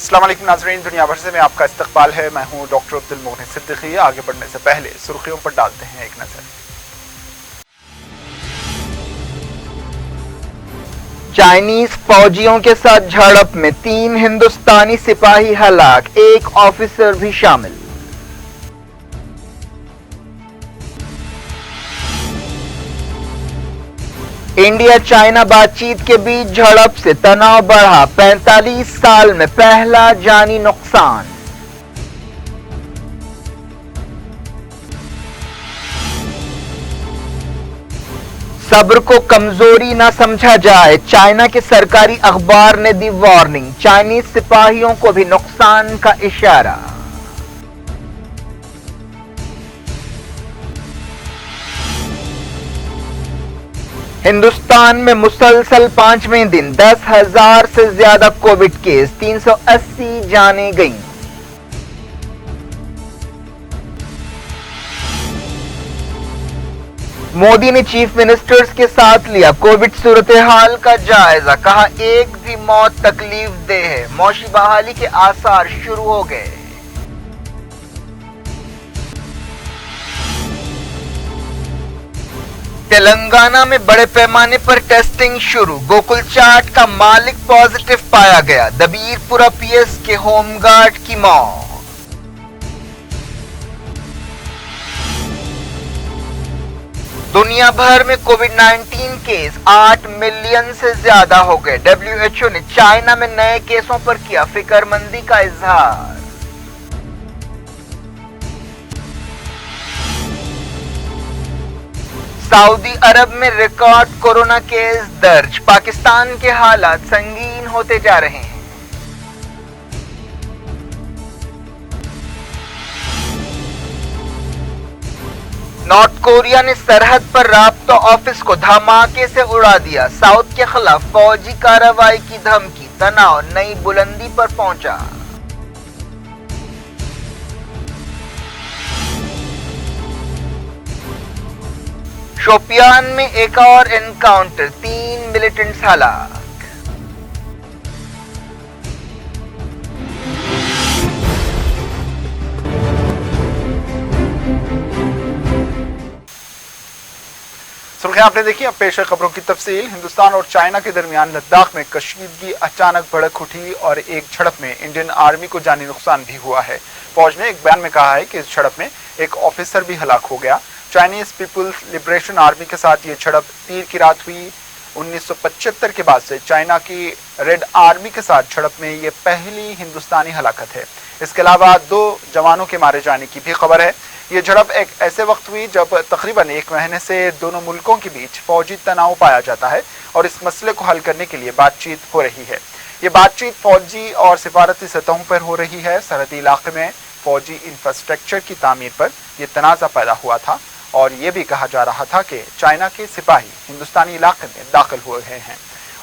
अस्सलाम वालेकुम नाज़रीन, दुनिया भर से में आपका इस्तकबाल है। मैं हूं डॉक्टर अब्दुल मोहसिन सिद्दीकी। आगे बढ़ने से पहले सुर्खियों पर डालते हैं एक नजर। चाइनीज फौजियों के साथ झड़प में 3 हिंदुस्तानी सिपाही हलाक, 1 ऑफिसर भी शामिल। इंडिया चाइना बातचीत के बीच झड़प से तनाव बढ़ा, 45 साल में पहला जानी नुकसान। सब्र को कमजोरी न समझा जाए, चाइना के सरकारी अखबार ने दी वार्निंग, चाइनीज सिपाहियों को भी नुकसान का इशारा। हिंदुस्तान में मुसलसल 5वें दिन 10,000 से ज्यादा कोविड केस, 380 जानें गईं। मोदी ने चीफ मिनिस्टर्स के साथ लिया कोविड सूरत हाल का जायजा, कहा एक भी मौत तकलीफ दे है, मौशी बहाली के आसार शुरू हो गए। तेलंगाना में बड़े पैमाने पर टेस्टिंग शुरू, गोकुल चाट का मालिक पॉजिटिव पाया गया, दबीरपुरा पीएस के होमगार्ड की मौत। दुनिया भर में कोविड-19 केस 8 मिलियन से ज्यादा हो गए, WHO ने चाइना में नए केसों पर किया फिक्रमंदी का इजहार। सऊदी अरब में रिकॉर्ड कोरोना केस दर्ज, पाकिस्तान के हालात संगीन होते जा रहे हैं। नॉर्थ कोरिया ने सरहद पर राब्ता ऑफिस को धमाके से उड़ा दिया, साउथ के खिलाफ फौजी कार्रवाई की धमकी, तनाव नई बुलंदी पर पहुंचा। शोपियान में एक और एनकाउंटर, 3 मिलिटेंट्स हलाक। सुर्खियां आपने देखी, अब पेश है खबरों की तफसील। हिंदुस्तान और चाइना के दरमियान लद्दाख में कशीदगी अचानक भड़क उठी और एक झड़प में इंडियन आर्मी को जानी नुकसान भी हुआ है। फौज ने एक बयान में कहा है कि इस झड़प में एक ऑफिसर भी हलाक हो गया। चाइनीज पीपुल्स लिबरेशन आर्मी के साथ ये झड़प तीर की रात हुई। 1975 के बाद से चाइना की रेड आर्मी के साथ झड़प में ये पहली हिंदुस्तानी हलाकत है। इसके अलावा 2 जवानों के मारे जाने की भी खबर है। ये झड़प एक ऐसे वक्त हुई जब तकरीबन 1 महीने से दोनों मुल्कों के बीच फौजी तनाव पाया जाता है और इस मसले को हल करने के लिए बातचीत हो रही है। ये बातचीत फौजी और सिफारती सतहों पर हो रही है। सरहदी इलाके में फौजी इंफ्रास्ट्रक्चर की तामीर पर यह तनाज़ा पैदा हुआ था और ये भी कहा जा रहा था कि चाइना के सिपाही हिंदुस्तानी इलाके में दाखिल हुए हैं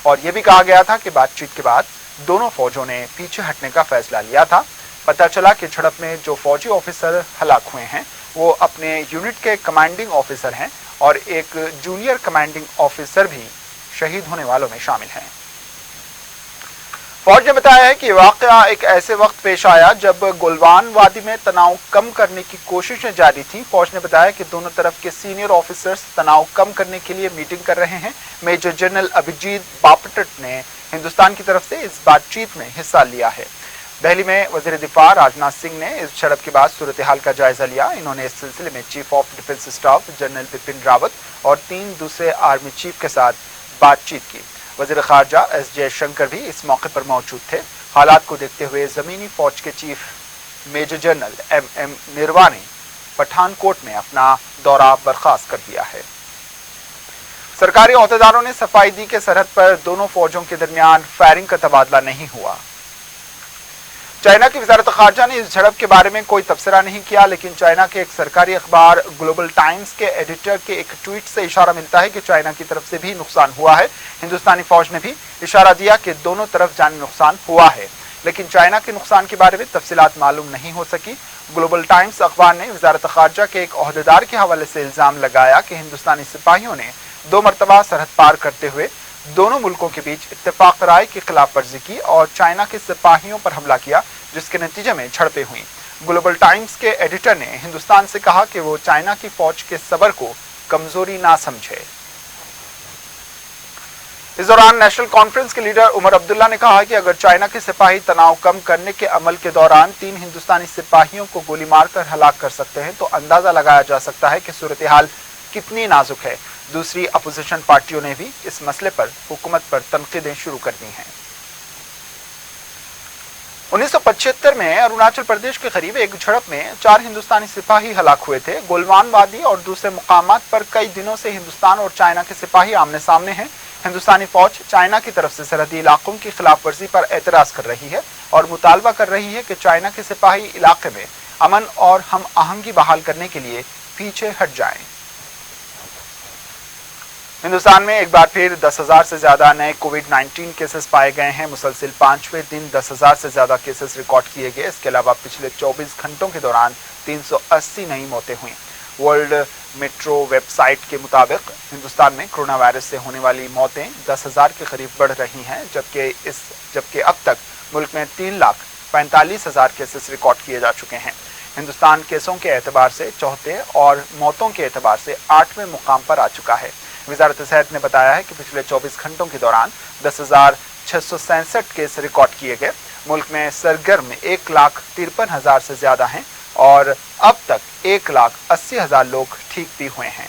और ये भी कहा गया था कि बातचीत के बाद दोनों फौजों ने पीछे हटने का फैसला लिया था। पता चला कि झड़प में जो फौजी ऑफिसर हलाक हुए हैं वो अपने यूनिट के कमांडिंग ऑफिसर हैं और एक जूनियर कमांडिंग ऑफिसर भी शहीद होने वालों में शामिल हैं। फौज ने बताया है कि वाकया एक ऐसे वक्त पेश आया जब गुलवान वादी में तनाव कम करने की कोशिशें जारी थी। फौज ने बताया कि दोनों तरफ के सीनियर ऑफिसर्स तनाव कम करने के लिए मीटिंग कर रहे हैं। मेजर जनरल अभिजीत बापट ने हिंदुस्तान की तरफ से इस बातचीत में हिस्सा लिया है। दिल्ली में वजीर दिफा राजनाथ सिंह ने इस झड़प के बाद सूरत हाल का जायजा लिया। इन्होंने इस सिलसिले में chief of defence staff general Bipin Rawat और 3 दूसरे आर्मी चीफ के साथ बातचीत की। वजीर खारजा एस जयशंकर भी इस मौके पर मौजूद थे। हालात को देखते हुए जमीनी फौज के चीफ मेजर जनरल MM निरवा ने पठानकोट में अपना दौरा बर्खास्त कर दिया है। सरकारी अहदेदारों ने सफाई दी कि सरहद पर दोनों फौजों के दरमियान फायरिंग का तबादला नहीं हुआ। चाइना की वजारत खारजा ने इस झड़प के बारे में कोई तबसरा नहीं किया, लेकिन चाइना के एक सरकारी अखबार ग्लोबल टाइम्स के एडिटर के एक ट्वीट से इशारा मिलता है कि चाइना की तरफ से भी नुकसान हुआ है। हिंदुस्तानी फौज ने भी इशारा दिया कि दोनों तरफ जानी नुकसान हुआ है, लेकिन चाइना के नुकसान के बारे में तफसीलात मालूम नहीं हो सकी। ग्लोबल टाइम्स अखबार ने वजारत खारजा के एक अहदेदार के हवाले से इल्जाम लगाया कि हिंदुस्तानी सिपाहियों ने 2 मरतबा सरहद पार करते हुए दोनों मुल्कों के बीच इत्तेफाक राय की खिलाफ वर्जी की और चाइना के सिपाहियों पर हमला किया, जिसके नतीजे में झड़पें हुई। ग्लोबल टाइम्स के एडिटर ने हिंदुस्तान से कहा कि वो चाइना की फौज के सबर को कमजोरी ना समझे। इस दौरान नेशनल कॉन्फ्रेंस के लीडर उमर अब्दुल्ला ने कहा कि अगर चाइना के सिपाही तनाव कम करने के अमल के दौरान 3 हिंदुस्तानी सिपाहियों को गोली मारकर हलाक कर सकते हैं तो अंदाजा लगाया जा सकता है कि सूरत हाल कितनी नाजुक है। दूसरी अपोजिशन पार्टियों ने भी इस मसले पर हुकूमत पर तनकीदें शुरू कर दी हैं। 1975 में अरुणाचल प्रदेश के करीब एक झड़प में 4 हिंदुस्तानी सिपाही हलाक हुए थे। गोलवान वादी और दूसरे मुकामात पर कई दिनों से हिंदुस्तान और चाइना के सिपाही आमने सामने हैं। हिंदुस्तानी फौज चाइना की तरफ से सरहदी इलाकों की खिलाफ वर्जी पर एतराज कर रही है और मुतालबा कर रही है कि चाइना के सिपाही इलाके में अमन और हम आहंगी बहाल करने के लिए पीछे हट जाएं। हिंदुस्तान में एक बार फिर 10,000 से ज्यादा नए कोविड-19 केसेस पाए गए हैं। मुसलसिल 5वें दिन 10,000 से ज्यादा केसेस रिकॉर्ड किए गए। इसके अलावा पिछले 24 घंटों के दौरान 380 नई मौतें हुई। वर्ल्ड मेट्रो वेबसाइट के मुताबिक हिंदुस्तान में कोरोना वायरस से होने वाली मौतें 10,000 के करीब बढ़ रही हैं, जबकि अब तक मुल्क में 3,45,000 केसेस रिकॉर्ड किए जा चुके हैं। हिंदुस्तान केसों के एतबार से चौथे और मौतों के एतबार से 8वें मुकाम पर आ चुका है। वजारत सेहत ने बताया है कि पिछले 24 घंटों के दौरान 10,667 केस रिकॉर्ड किए गए। मुल्क में सरगर्म 1,53,000 से ज्यादा हैं और अब तक 1,80,000 लोग ठीक भी हुए हैं।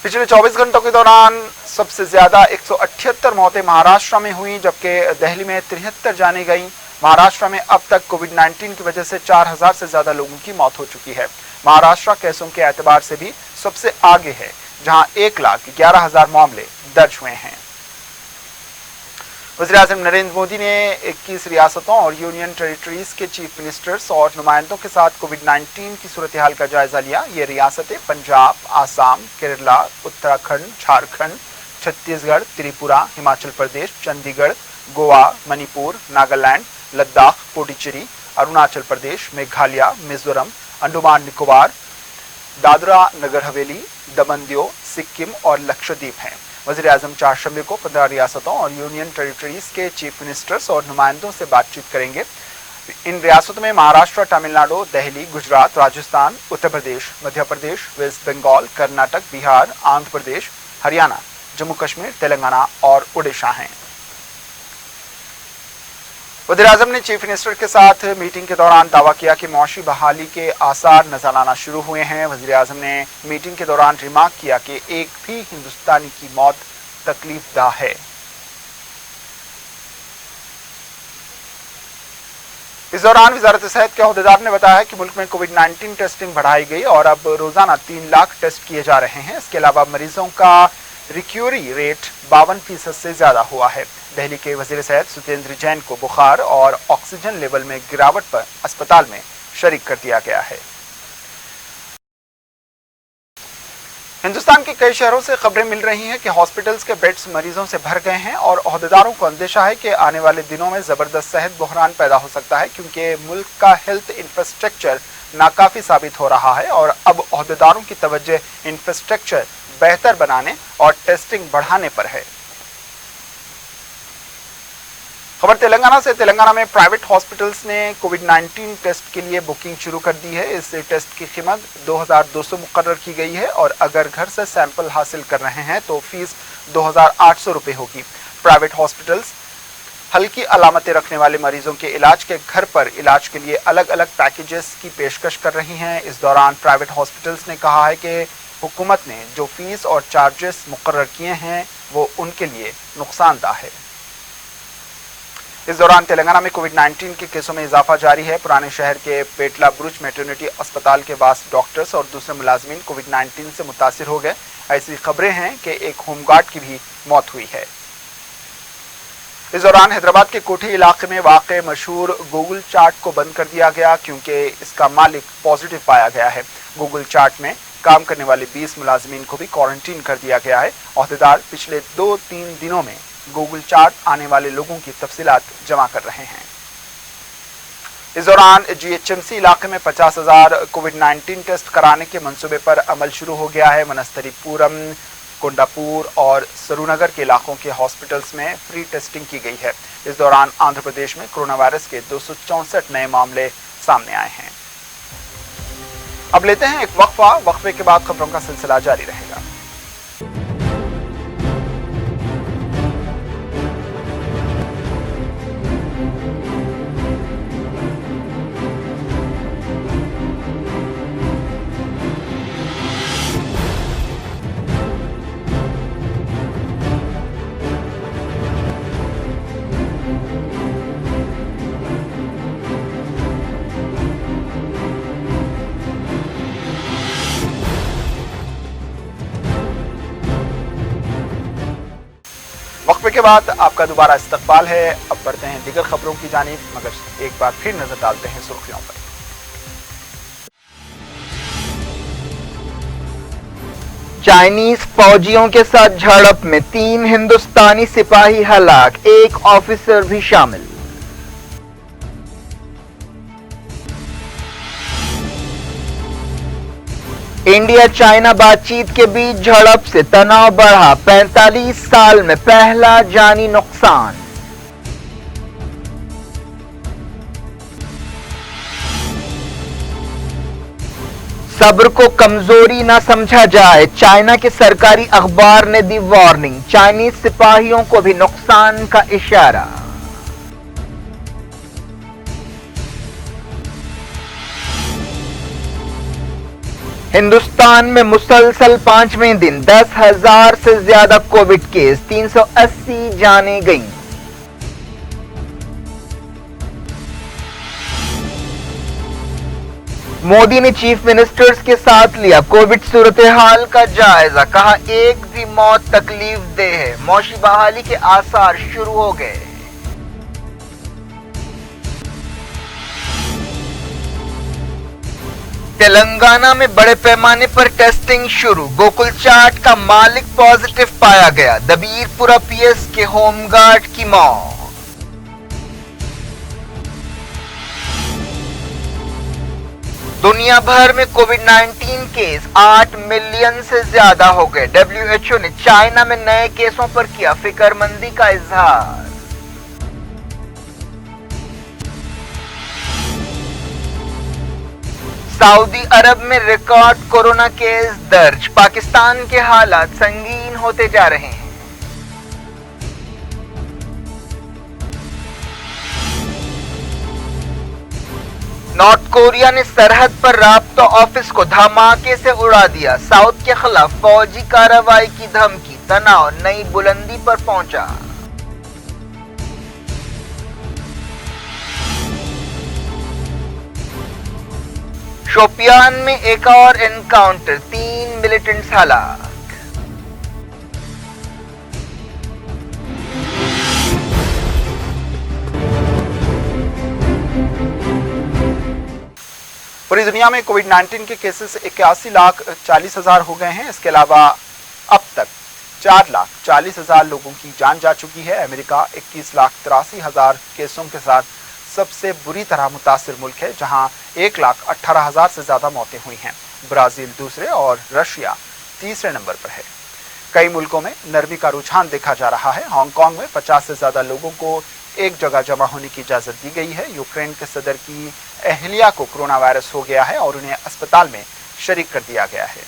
पिछले 24 घंटों के दौरान सबसे ज्यादा 178 मौतें महाराष्ट्र में हुई, जबकि दिल्ली में 73 जानी गई। महाराष्ट्र में अब तक कोविड-19 की वजह से 4,000 से ज्यादा लोगों की मौत हो चुकी है। महाराष्ट्र केसों के एतबार से भी सबसे आगे है, जहां 1,11,000 मामले दर्ज हुए हैं। वज़ीर-ए-आज़म नरेंद्र मोदी ने 21 रियासतों और यूनियन टेरिटरीज के चीफ मिनिस्टर्स और नुमाइंदों के साथ कोविड-19 की सूरत हाल का जायजा लिया। ये रियासतें पंजाब, आसाम, केरला, उत्तराखंड, झारखंड, छत्तीसगढ़, त्रिपुरा, हिमाचल प्रदेश, चंडीगढ़, गोवा, मणिपुर, नागालैंड, लद्दाख, पुडुचेरी, अरुणाचल प्रदेश, मेघालय, मिजोरम, अंडमान निकोबार, दादरा नगर हवेली, दमन दिउ, सिक्किम और लक्षद्वीप हैं। वज़ीर-ए-आज़म चारशंबे को 15 रियासतों और यूनियन टेरिटरीज के चीफ मिनिस्टर्स और नुमाइंदों से बातचीत करेंगे। इन रियासतों में महाराष्ट्र, तमिलनाडु, दिल्ली, गुजरात, राजस्थान, उत्तर प्रदेश, मध्य प्रदेश, वेस्ट बंगाल, कर्नाटक, बिहार, आंध्र प्रदेश, हरियाणा, जम्मू कश्मीर, तेलंगाना और उड़ीसा हैं। वज़ीर-ए-आज़म ने चीफ मिनिस्टर के साथ मीटिंग के दौरान दावा किया कि मौशी बहाली के आसार नजर आना शुरू हुए हैं। वज़ीर-ए-आज़म ने मीटिंग के दौरान रिमार्क किया कि एक भी हिंदुस्तानी की मौत तकलीफदा है। इस दौरान वजारत सेहत के अहदेदार ने बताया कि मुल्क में कोविड-19 टेस्टिंग बढ़ाई गई और अब रोजाना 3 लाख टेस्ट किए जा रहे हैं। इसके अलावा मरीजों का रिकवरी रेट 52% से ज्यादा हुआ है। दिल्ली के वजीर सेहत सत्येंद्र जैन को बुखार और ऑक्सीजन लेवल में गिरावट पर अस्पताल में शरीक कर दिया गया है। हिंदुस्तान के कई शहरों से खबरें मिल रही हैं कि हॉस्पिटल्स के बेड्स मरीजों से भर गए हैं और अहदेदारों को अंदेशा है कि आने वाले दिनों में जबरदस्त सेहत बहरान पैदा हो सकता है, क्योंकि मुल्क का हेल्थ इंफ्रास्ट्रक्चर नाकाफी साबित हो रहा है और अब अहदेदारों की तवज्जो इंफ्रास्ट्रक्चर बेहतर बनाने और टेस्टिंग बढ़ाने पर है। खबर तेलंगाना से। तेलंगाना में प्राइवेट हॉस्पिटल्स ने कोविड-19 टेस्ट के लिए बुकिंग शुरू कर दी है। इस टेस्ट की कीमत 2,200 मुकर्रर की गई है और अगर घर से सैंपल हासिल कर रहे हैं तो फीस 2,800 रुपये होगी। प्राइवेट हॉस्पिटल्स हल्की अलामतें रखने वाले मरीजों के इलाज के घर पर इलाज के लिए अलग अलग पैकेजेस की पेशकश कर रही हैं। इस दौरान प्राइवेट हॉस्पिटल्स ने कहा है कि हुकूमत ने जो फीस और चार्जेस मुकर्रर किए हैं वो उनके लिए नुकसानदा है। इस दौरान तेलंगाना में कोविड-19 के केसों में इजाफा जारी है। पुराने शहर के पेटला ब्रुच मैटरनिटी अस्पताल के 22 डॉक्टर्स और दूसरे मुलाजमीन कोविड-19 से मुतासिर हो गए। ऐसी खबरें हैं कि एक होमगार्ड की भी मौत हुई है। इस दौरान हैदराबाद के कोठी इलाके में वाक़े मशहूर गूगल चाट को बंद कर दिया गया क्योंकि इसका मालिक पॉजिटिव पाया गया है। गूगल चाट में काम करने वाले 20 मुलाजमीन को भी क्वारंटीन कर दिया गया है। अहदेदार पिछले 2-3 दिनों में गूगल चाट आने वाले लोगों की तफसीलात जमा कर रहे हैं। इस दौरान जीएचएमसी इलाके में 50,000 कोविड-19 टेस्ट कराने के मंसूबे पर अमल शुरू हो गया है। मनस्तरीपुरम कोंडापुर और सरूनगर के इलाकों के हॉस्पिटल्स में फ्री टेस्टिंग की गई है। इस दौरान आंध्र प्रदेश में कोरोना वायरस के 264 नए मामले सामने आए हैं। अब लेते हैं एक वक्फे के बाद खबरों का सिलसिला जारी रहेगा। वक्फे के बाद आपका दोबारा इस्तकबाल है। अब बढ़ते हैं दीगर खबरों की जानिब, मगर एक बार फिर नजर डालते हैं सुर्खियों पर। चाइनीज फौजियों के साथ झड़प में 3 हिंदुस्तानी सिपाही हलाक, 1 ऑफिसर भी शामिल। इंडिया चाइना बातचीत के बीच झड़प से तनाव बढ़ा, 45 साल में पहला जानी नुकसान। सब्र को कमजोरी न समझा जाए, चाइना के सरकारी अखबार ने दी वार्निंग, चाइनीज सिपाहियों को भी नुकसान का इशारा। हिंदुस्तान में मुसलसल 5वें दिन 10,000 से ज्यादा कोविड केस, 380 जानें गईं। मोदी ने चीफ मिनिस्टर्स के साथ लिया कोविड सूरत हाल का जायजा, कहा एक भी मौत तकलीफ दे है, मौशी बहाली के आसार शुरू हो गए। तेलंगाना में बड़े पैमाने पर टेस्टिंग शुरू, गोकुल चाट का मालिक पॉजिटिव पाया गया, दबीरपुरा पीएस के होमगार्ड की मौत। दुनिया भर में कोविड-19 केस 8 मिलियन से ज्यादा हो गए, WHO ने चाइना में नए केसों पर किया फिक्रमंदी का इजहार। सऊदी अरब में रिकॉर्ड कोरोना केस दर्ज, पाकिस्तान के हालात संगीन होते जा रहे हैं। नॉर्थ कोरिया ने सरहद पर राब्ता ऑफिस को धमाके से उड़ा दिया, साउथ के खिलाफ फौजी कार्रवाई की धमकी, तनाव नई बुलंदी पर पहुंचा। शोपियान में एक और एनकाउंटर, 3 मिलिटेंट्स हलाक। पूरी दुनिया में कोविड-19 के केसेस 81,40,000 हो गए हैं। इसके अलावा अब तक 4,40,000 लोगों की जान जा चुकी है। अमेरिका 21,83,000 केसों के साथ सबसे बुरी तरह मुतासिर मुल्क है, जहां 1,18,000 से ज्यादा मौतें हुई हैं। ब्राजील दूसरे और रशिया तीसरे नंबर पर है। कई मुल्कों में नरमी का रुझान देखा जा रहा है। हांगकांग में 50 से ज्यादा लोगों को एक जगह जमा होने की इजाजत दी गई है। यूक्रेन के सदर की अहलिया को कोरोना वायरस हो गया है और उन्हें अस्पताल में शरीक कर दिया गया है।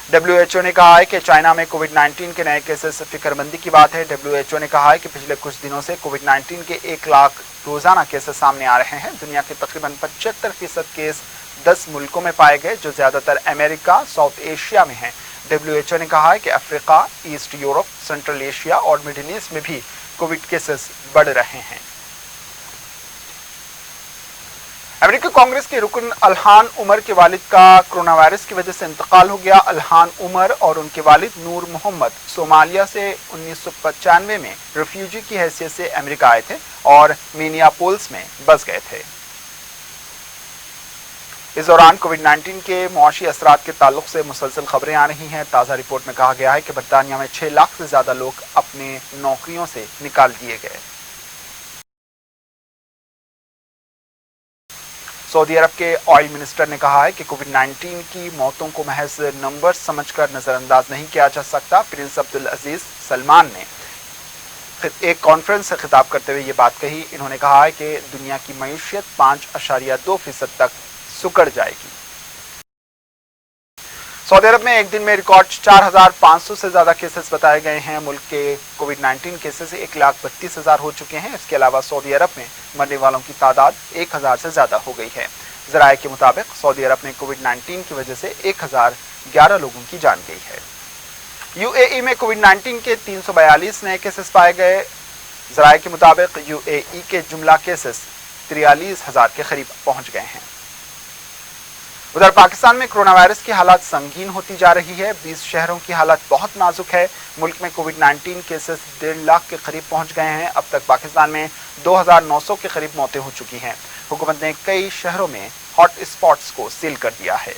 WHO ने कहा है कि चाइना में कोविड-19 के नए केसेस फिक्रमंदी की बात है। WHO ने कहा है कि पिछले कुछ दिनों से कोविड-19 के 1 लाख रोजाना केसेस सामने आ रहे हैं। दुनिया के तकरीबन 75% केस 10 मुल्कों में पाए गए, जो ज्यादातर अमेरिका, साउथ एशिया में हैं। WHO ने कहा है कि Africa, east Europe, central Asia और मिडिल ईस्ट में भी कोविड केसेस बढ़ रहे हैं। अमेरिकी कांग्रेस के रुकन अल्हान उमर के वालिद का कोरोना वायरस की वजह से इंतकाल हो गया। अल्हान उमर और उनके वालिद नूर मोहम्मद सोमालिया से 1995 में रेफ्यूजी की हैसियत से अमेरिका आए थे और मिनियापोलिस में बस गए थे। इस दौरान कोविड-19 के मुआशी असरात के ताल्लुक से मुसलसल खबरें आ रही हैं। ताज़ा रिपोर्ट में कहा गया है कि बरतानिया में 6 लाख से ज्यादा लोग अपने नौकरियों से निकाल दिए गए। सऊदी अरब के ऑयल मिनिस्टर ने कहा है कि कोविड-19 की मौतों को महज नंबर समझकर नजरअंदाज नहीं किया जा सकता। प्रिंस अब्दुल अजीज सलमान ने एक कॉन्फ्रेंस से खिताब करते हुए ये बात कही। इन्होंने कहा है कि दुनिया की मईशत 5.2% तक सुकड़ जाएगी। सऊदी अरब में एक दिन में रिकॉर्ड 4,500 से ज्यादा केसेस बताए गए हैं। मुल्क के कोविड-19 केसेस 1,32,000 हो चुके हैं। इसके अलावा सऊदी अरब में मरने वालों की तादाद 1,000 से ज्यादा हो गई है। ज़राए के मुताबिक सऊदी अरब में कोविड-19 की वजह से 1,011 लोगों की जान गई है। यूएई में कोविड-19 के 342 नए केसेस पाए गए। ज़राए के मुताबिक यूएई के जुमला केसेस 43,000 के करीब पहुंच गए हैं। उधर पाकिस्तान में कोरोना वायरस की हालत संगीन होती जा रही है। 20 शहरों की हालत बहुत नाजुक है। मुल्क में कोविड-19 केसेस 1.5 लाख के करीब पहुंच गए हैं। अब तक पाकिस्तान में 2,900 के करीब मौतें हो चुकी हैं। हुकूमत ने कई शहरों में हॉट स्पॉट्स को सील कर दिया है।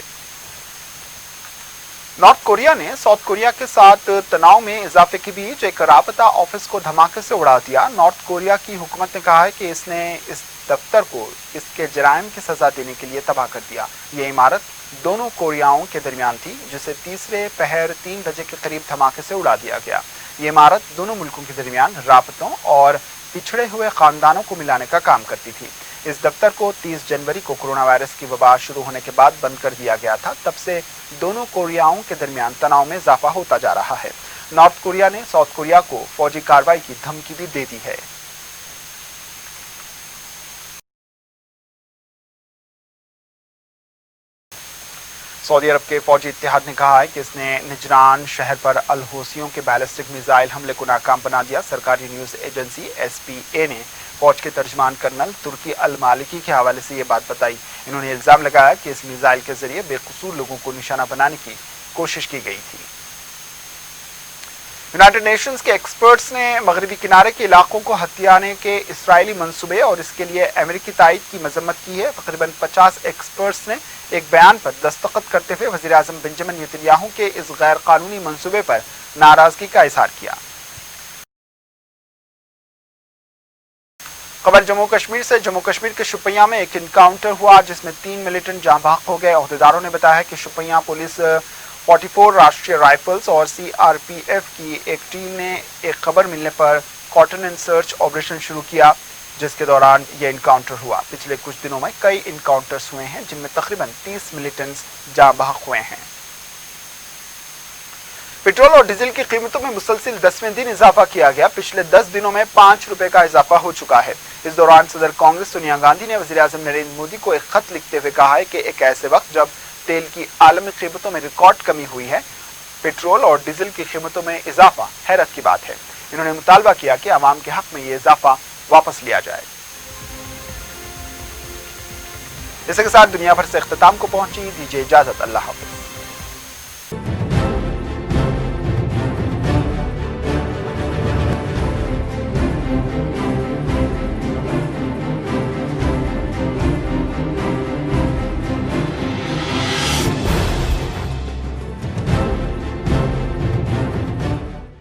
नॉर्थ कोरिया ने साउथ कोरिया के साथ तनाव में इजाफे के बीच एक राबता ऑफिस को धमाके से उड़ा दिया। नॉर्थ कोरिया की हुकूमत ने कहा है कि इसने इस दफ्तर को इसके जराइम की सजा देने के लिए तबाह कर दिया। ये इमारत दोनों कोरियाओं के दरमियान थी, जिसे तीसरे पहर 3 बजे के करीब धमाके से उड़ा दिया गया। ये इमारत दोनों मुल्कों के दरमियान राबतों और पिछड़े हुए खानदानों को मिलाने का काम करती थी। इस दफ्तर को 30 जनवरी को कोरोना वायरस की वबा शुरू होने के बाद बंद कर दिया गया था। तब से दोनों कोरियाओं के दरमियान तनाव में इजाफा होता जा रहा है। नॉर्थ कोरिया ने साउथ कोरिया को फौजी कार्रवाई की धमकी भी दे दी है। सऊदी अरब के फौजी इत्तेहाद ने कहा है कि इसने निजरान शहर पर अल हौसियों के बैलिस्टिक मिसाइल हमले को नाकाम बना दिया। सरकारी न्यूज़ एजेंसी एसपीए ने फौज के तर्जमान कर्नल तुर्की अल मालिकी के हवाले से ये बात बताई। इन्होंने इल्ज़ाम लगाया कि इस मिसाइल के जरिए बेकसूर लोगों को निशाना बनाने की कोशिश की गई थी। यूनाइटेड नेशंस के एक्सपर्ट्स ने मगरबी किनारे के इलाकों को हथियाने के इसराइली मंसूबे और इसके लिए अमेरिकी तायद की मजम्मत की है। तकरीबन 50 एक्सपर्ट्स ने एक बयान पर दस्तखत करते हुए वज़ीर आज़म बेंजामिन नेतन्याहू के इस गैर कानूनी मंसूबे पर नाराजगी का इजहार किया। खबर जम्मू कश्मीर से। जम्मू कश्मीर के शुपियां में एक इनकाउंटर हुआ जिसमें 3 मिलिटेंट जाँ बहक हो गए। अहदेदारों ने बताया कि शुपियां पुलिस 44 राष्ट्रीय राइफल्स और सीआरपीएफ की एक टीम ने एक खबर मिलने पर कॉटन एंड सर्च ऑपरेशन शुरू किया, जिसके दौरान यह इनकाउंटर हुआ। पिछले कुछ दिनों में कई इनकाउंटर्स हुए हैं जिनमें तकरीबन 30 मिलिटेंट्स जाँ बहक हुए हैं। पेट्रोल और डीजल की कीमतों में मुसलसिल 10वें दिन इजाफा किया गया। पिछले 10 दिनों में 5 रुपए का इजाफा हो चुका है। इस दौरान सदर कांग्रेस सोनिया गांधी ने वज़ीर आज़म नरेंद्र मोदी को एक खत लिखते हुए कहा है कि एक ऐसे वक्त जब तेल की आलमी कीमतों में रिकॉर्ड कमी हुई है, पेट्रोल और डीजल की कीमतों में इजाफा हैरत की बात है। इन्होंने मुतालबा किया कि आवाम के हक में ये इजाफा वापस लिया जाए। इसी के साथ दुनिया भर से इख्तिताम को पहुंची। दीजिए इजाजत। अल्लाह हाफिज।